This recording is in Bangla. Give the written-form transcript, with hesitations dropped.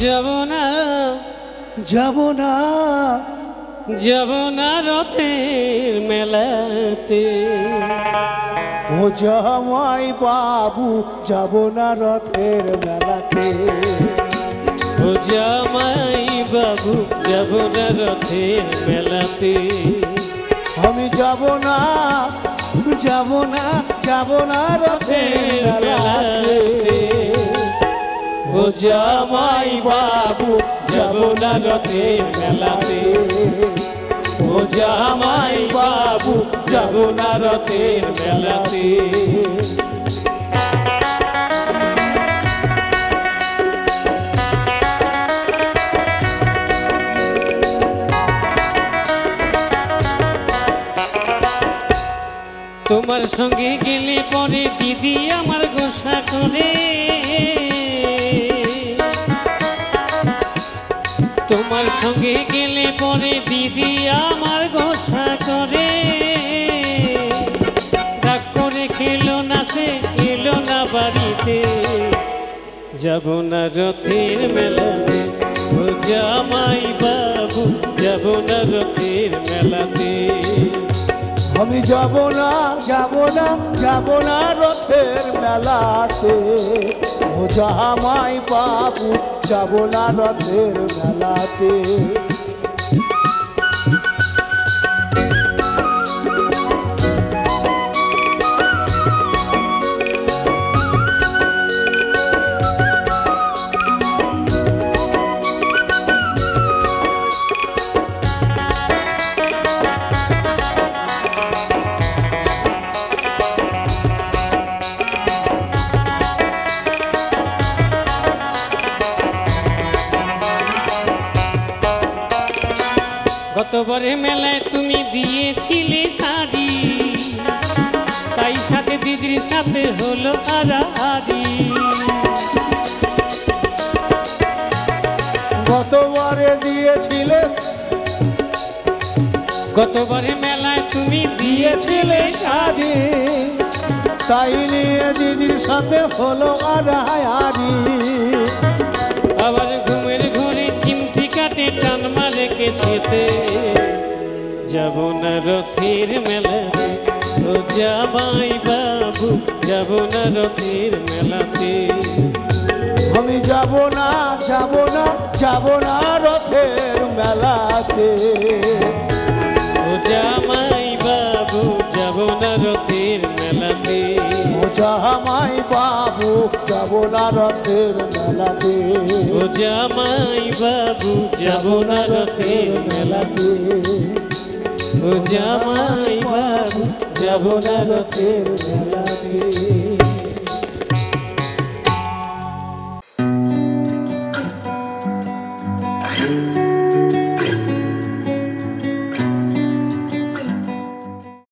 যাব না যাব না যাব না রথের মেলাতে। ও জামাই বাবু যাব না রথের মেলাতে। ও জামাই বাবু যাব না রথের মেলাতে। আমি যাব না যাব না যাব না রথের মেলাতে। ও জামাই বাবু যাব না রথের মেলাতে। ও জামাই বাবু যাব না রথের মেলাতে। তোমার সঙ্গে গেলে পরে দিদি আমার গোসা করে। তোমার সঙ্গে গেলে পরে দিদি আমার গোসা করে। রাগ করে খেলো না সে এলো না বাড়িতে। যাব না রথের মেলাতে। ও জামাই বাবু যাব না রথের মেলাতে। আমি যাব না যাব না যাব না রথের মেলাতে। ও জামাই বাবু যাব না রথের মেলাতে। গতবারে মেলায় তুমি দিয়েছিলে শাড়ি, তাই সাথে দিদির সাথে হলো আড়াআড়ি। গতবারে দিয়েছিলে গতবারে মেলায় তুমি দিয়েছিলে শাড়ি, তাই নিয়ে দিদির সাথে হলো আড়াআড়ি। আবার ঘুমের ঘরে চিমটি কাটে টান মারে কেসেতে। যাব না রথের মেলাতে। ও জামাই বাবু যাব না রথের মেলাতে। আমি যাব না যাব না যাব না রথের মেলাতে। ও জামাই বাবু যাব না রথের মেলাতে। ও জামাই বাবু যাব না রথের মেলাতে। ও জামাই বাবু যাব না রথের মেলাতে। ও জামাই বাবু যাব না রথের মেলাতে।